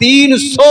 300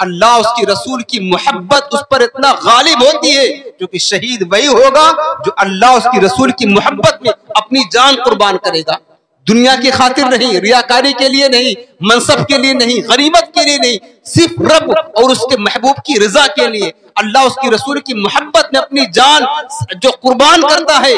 اللہ اس کی رسول کی محبت اس پر اتنا غالب ہوتی ہے، کیونکہ شہید وہی ہوگا جو اللہ اس کی رسول کی محبت میں اپنی جان قربان کرے گا، دنیا کی خاطر نہیں، ریاکاری کے لیے نہیں، منصب کے لیے نہیں، غنیمت کے لیے نہیں، صرف رب اور اس کے محبوب کی رضا کے لیے اللہ اس کی رسول کی محبت میں اپنی جان جو قربان کرتا ہے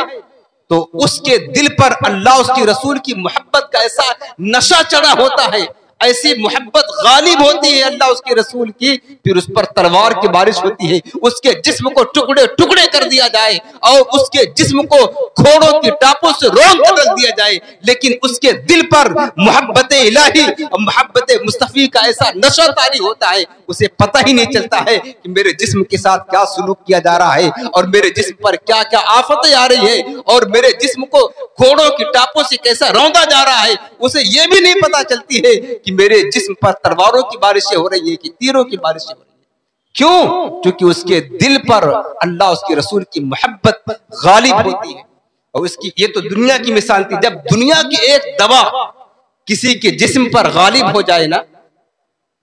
تو اس کے دل پر اللہ اس کی رسول کی محبت کا ایسا نشہ چڑھا ہوتا ہے، ایسی محبت غالب ہوتی ہے اللہ اس کے رسول کی، پھر اس پر تلوار کی بارش ہوتی ہے، اس کے جسم کو ٹکڑے ٹکڑے کر دیا جائے اور اس کے جسم کو کھوڑوں کی ٹاپوں سے رونق کر دیا جائے، لیکن اس کے دل پر محبت الہی اور محبت مصطفی کا ایسا نشہ طاری ہوتا ہے، اسے پتہ ہی نہیں چلتا ہے کہ میرے جسم کے ساتھ کیا سلوک کیا جا رہا ہے اور میرے جسم پر کیا کیا آفتیں آ رہی ہیں اور میرے جسم کو کھوڑوں کی ٹاپوں سے کیسا روندا جا رہا ہے، اسے یہ بھی نہیں پتہ چلتی ہے کہ میرے جسم پر تلواروں کی بارشیں ہو رہی ہیں کہ تیروں کی بارشیں ہو رہی ہیں۔ کیوں؟ کیونکہ اس کے دل پر اللہ اس کے رسول کی محبت غالب ہوتی ہے۔ اور اس کی یہ تو دنیا کی مثال تھی، جب دنیا کی ایک دوا کسی کے جسم پر غالب ہو جائے نا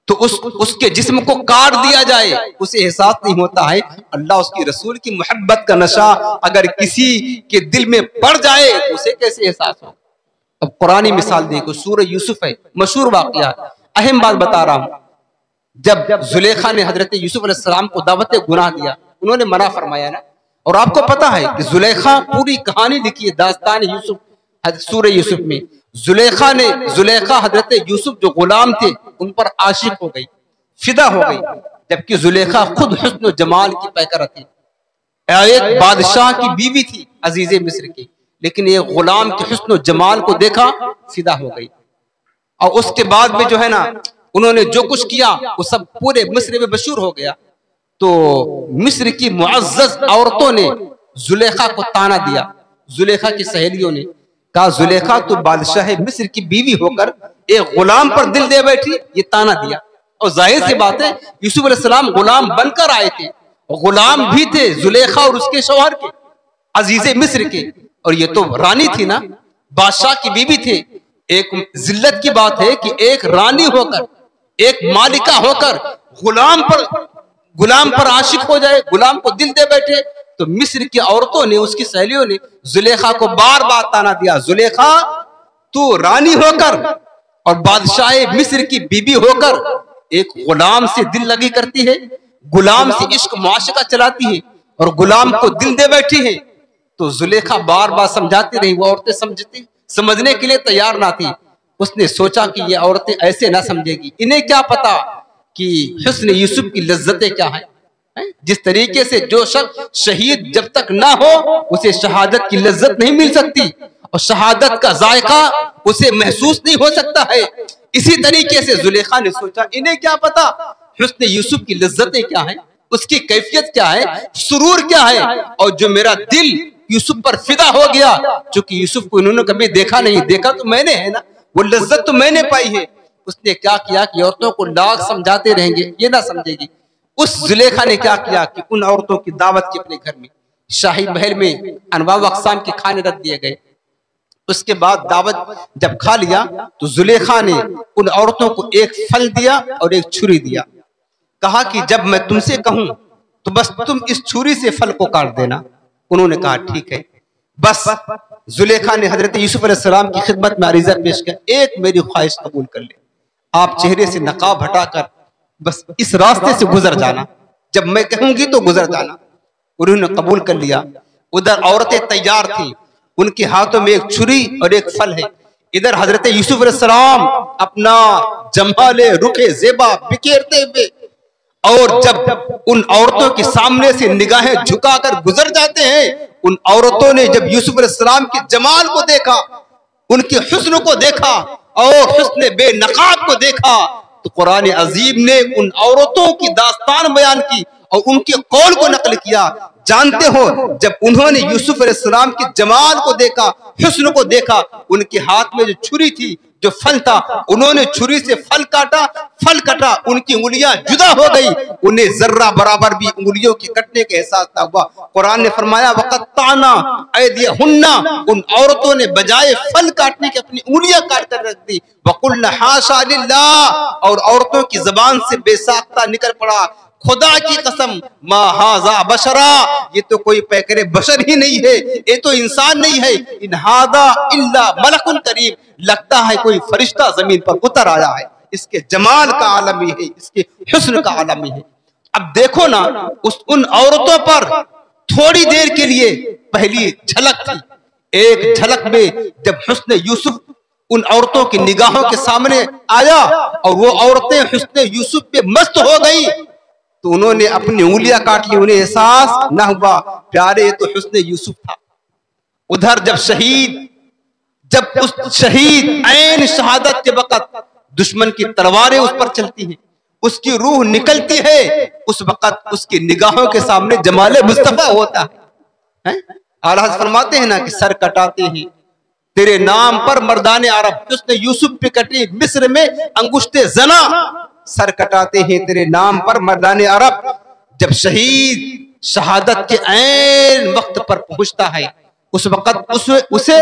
تو اس کے جسم کو کاٹ دیا جائے، اسے احساس نہیں ہوتا ہے۔ اللہ اس کی رسول کی محبت کا نشہ اگر کسی کے دل میں پڑ جائے تو اسے کیسے احساس ہو؟ اب قرآنی مثال دیکھو، سورہ یوسف ہے، مشہور واقعہ، اہم بات بتا رہا ہوں۔ جب زلیخا نے حضرت یوسف علیہ السلام کو دعوت گناہ دیا، انہوں نے منع فرمایا نا، اور آپ کو پتا ہے کہ زلیخا پوری کہانی لکھی ہے داستان یوسف سورہ یوسف میں۔ زلیخا حضرت یوسف جو غلام تھے ان پر عاشق ہو گئی، فدا ہو گئی، جبکہ زلیخا خود حسن و جمال کی پیکرہ تھی، ایک بادشاہ کی بیوی تھی عزیز مصر کی، لیکن ایک غلام کے حسن و جمال کو دیکھا فدا ہو گئی۔ اور اس کے بعد میں جو ہے نا انہوں نے جو کچھ کیا وہ سب پورے مصر میں مشہور ہو گیا۔ تو مصر کی معزز عورتوں نے زلیخا کو تانا دیا، زلیخا کی سہیلیوں نے کہا زلیخا تو بادشاہ مصر کی بیوی ہو کر ایک غلام پر دل دے بیٹھی، یہ تانا دیا۔ اور ظاہر سی بات ہے یوسف علیہ السلام غلام بن کر آئے تھے، غلام بھی تھے زلیخا اور اس کے شوہر کے، عزیز مصر کے، اور یہ تو رانی تھی نا، بادشاہ کی بیوی تھے۔ ایک ذلت کی بات ہے کہ ایک رانی ہو کر، ایک مالکہ ہو کر غلام پر عاشق ہو جائے، غلام کو دل دے بیٹھے۔ تو مصر کی عورتوں نے، اس کی سہیلیوں نے زلیخا کو بار بار تانا دیا، زلیخا تو رانی ہو کر اور بادشاہ مصر کی بیوی ہو کر ایک غلام سے دل لگی کرتی ہے، غلام سے عشق معاشقہ چلاتی ہے اور غلام کو دل دے بیٹھی ہے۔ تو زلیخا بار بار سمجھاتی رہی، وہ عورتیں سمجھنے کے لیے تیار نہ تھی۔ اس نے سوچا کہ یہ عورتیں ایسے نہ سمجھے گی، انہیں کیا پتا کہ حسن یوسف کی لذتیں کیا ہیں۔ جس طریقے سے جو شخص شہید جب تک نہ ہو اسے شہادت کی لذت نہیں مل سکتی اور شہادت کا ذائقہ اسے محسوس نہیں ہو سکتا ہے، اسی طریقے سے زلیخا نے سوچا انہیں کیا پتا حسن یوسف کی لذتیں کیا ہیں، اس کی کیفیت کیا ہے، سرور کیا ہے، اور جو میرا دل یوسف پر فدا ہو گیا، چونکہ یوسف کو انہوں نے کبھی دیکھا نہیں، دیکھا تو میں نے ہے نا، وہ لذت تو میں نے پائی ہے۔ اس نے کیا کیا کہ عورتوں کو لاکھ سمجھاتے رہیں گے یہ نہ سمجھے گی۔ اس زلیخا نے کیا کیا کہ ان عورتوں کی دعوت کی اپنے گھر میں، شاہی محل میں انواع و اقسام کے کھانے رکھ دیے گئے۔ اس کے بعد دعوت جب کھا لیا تو زلیخا نے ان عورتوں کو ایک پھل دیا اور ایک چھری دیا، کہا کہ جب میں تم سے کہوں تو بس تم اس چھری سے پھل کو کاٹ دینا۔ انہوں نے کہا ٹھیک ہے۔ بس زلیخا نے حضرت یوسف علیہ السلام کی خدمت میں عریضہ پیش کیا، ایک میری خواہش قبول کر لے، آپ چہرے سے نقاب ہٹا کر بس اس راستے سے گزر جانا، جب میں کہوں گی تو گزر جانا۔ انہوں نے قبول کر لیا۔ ادھر عورتیں تیار تھیں، ان کے ہاتھوں میں ایک چھری اور ایک پھل ہے، ادھر حضرت یوسف علیہ السلام اپنا جمال رخ زیبا بکھیرتے ہوئے، اور جب ان عورتوں کے سامنے سے نگاہیں جھکا کر گزر جاتے ہیں، ان عورتوں نے جب یوسف علیہ السلام کے جمال کو دیکھا، ان کے حسن کو دیکھا اور حسن بے نقاب کو دیکھا، تو قرآن عظیم نے ان عورتوں کی داستان بیان کی اور ان کے قول کو نقل کیا۔ جانتے ہو جب انہوں نے یوسف علیہ السلام کے جمال کو دیکھا، حسن کو دیکھا، ان کے ہاتھ میں جو چھری تھی جو پھل تھا انہوں نے چھری سے پھل کاٹا، پھل کٹا، ان کی انگلیاں جدا ہو گئی، انہیں ذرہ برابر بھی انگلیوں کے کٹنے کا احساس نہ ہوا۔ قرآن نے فرمایا وَقَطَّعْنَا أَيْدِيَهُنَّ، ان عورتوں نے بجائے پھل کاٹنے کے اپنی انگلیاں کاٹ کر رکھ دی۔ وَقُلْنَ حَاشَا لِلَّهِ، اور عورتوں کی زبان سے بے ساختہ نکل پڑا خدا کی قسم ما ھذا بشرا، یہ تو کوئی پیکر بشر ہی نہیں ہے، یہ تو انسان نہیں ہے، ان ھذا الا ملک کریم، لگتا ہے کوئی فرشتہ زمین پر اتر آیا ہے۔ اس کے جمال کا عالم ہی ہے، اس کے حسن کا عالم ہی ہے۔ اب دیکھو نا ان عورتوں پر تھوڑی دیر کے لیے پہلی جھلک تھی، ایک جھلک میں جب حسن یوسف ان عورتوں کی نگاہوں کے سامنے آیا اور وہ عورتیں حسن یوسف پہ مست ہو گئی تو انہوں نے اپنی انگلیاں کاٹ لی، انہیں احساس نہ ہوا پیارے یہ تو حسن یوسف تھا۔ ادھر جب اس شہید عین شہادت کے وقت دشمن کی تلواریں اس پر چلتی ہیں، اس کی روح نکلتی ہے، اس وقت اس کی نگاہوں کے سامنے جمال مصطفیٰ ہوتا ہے۔ اعلیٰ حضرت فرماتے ہیں نا کہ سر کٹاتے ہیں تیرے نام پر مردان عرب، حسن یوسف پہ کٹی مصر میں انگشت زنا، سر کٹاتے ہیں تیرے نام پر مردان عرب۔ جب شہید شہادت کے عین وقت پر پہنچتا ہے اس وقت اسے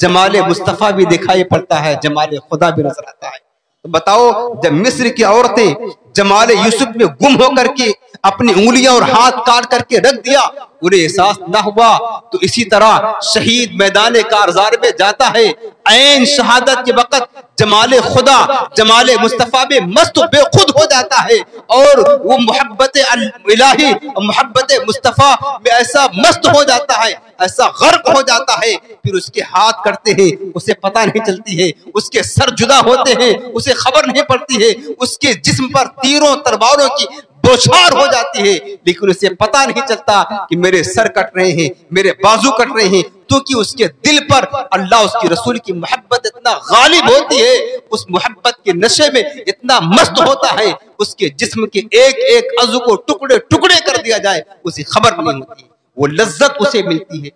جمال مصطفیٰ بھی دکھائی پڑتا ہے، جمال خدا بھی نظر آتا ہے۔ تو بتاؤ جب مصر کی عورتیں جمال یوسف میں گم ہو کر کے اپنی انگلیاں اور ہاتھ کاٹ کر کے رکھ دیا، انہیں احساس نہ ہوا، تو اسی طرح شہید میدان کارزار میں جاتا ہے، عین شہادت کے وقت جمال خدا جمال مصطفیٰ میں مست بے خود ہو جاتا ہے، اور وہ محبت الہی محبت مصطفیٰ میں ایسا مست ہو جاتا ہے، ایسا غرق ہو جاتا ہے، پھر اس کے ہاتھ کرتے ہیں اسے پتہ نہیں چلتی ہے، اس کے سر جدا ہوتے ہیں اسے خبر نہیں پڑتی ہے، اس کے جسم پر تیروں تلواروں کی بوچھار ہو جاتی ہے، لیکن اسے پتہ نہیں چلتا کہ میرے سر کٹ رہے ہیں، میرے بازو کٹ رہے ہیں، کیونکہ اس کے دل پر اللہ اس کی رسول کی محبت اتنا غالب ہوتی ہے، اس محبت کے نشے میں اتنا مست ہوتا ہے، اس کے جسم کے ایک ایک عضو کو ٹکڑے ٹکڑے کر دیا جائے اسے خبر نہیں ہوتی، وہ لذت اسے ملتی ہے،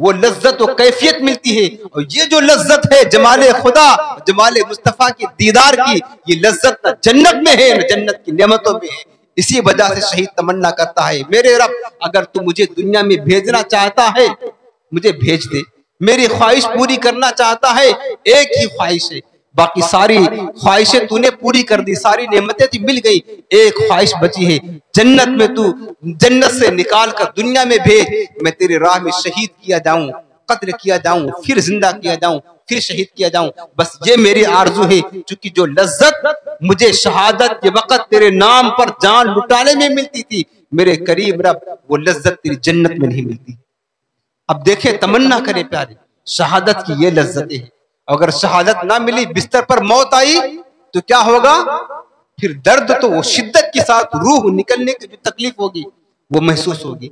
وہ لذت و کیفیت ملتی ہے۔ اور یہ جو لذت ہے جمال خدا جمال مصطفیٰ کی دیدار کی، یہ لذت نہ جنت میں ہے نہ جنت کی نعمتوں میں ہے۔ اسی وجہ سے شہید تمنا کرتا ہے میرے رب اگر تو مجھے دنیا میں بھیجنا چاہتا ہے مجھے بھیج دے، میری خواہش پوری کرنا چاہتا ہے ایک ہی خواہش ہے، باقی ساری خواہشیں تو نے پوری کر دی، ساری نعمتیں تو مل گئی، ایک خواہش بچی ہے، جنت میں تو جنت سے نکال کر دنیا میں بھیج، میں تیرے راہ میں شہید کیا جاؤں، قتل کیا جاؤں، پھر زندہ کیا جاؤں، پھر شہید کیا جاؤں، بس یہ میری آرزو ہے، چونکہ جو لذت مجھے شہادت کے وقت تیرے نام پر جان لٹانے میں ملتی تھی میرے قریب رب وہ لذت تیری جنت میں نہیں ملتی۔ اب دیکھیں تمنا کرے پیارے شہادت کی یہ لذتیں ہیں، اگر شہادت نہ ملی بستر پر موت آئی تو کیا ہوگا؟ پھر درد تو وہ شدت کے ساتھ روح نکلنے کی جو تکلیف ہوگی وہ محسوس ہوگی۔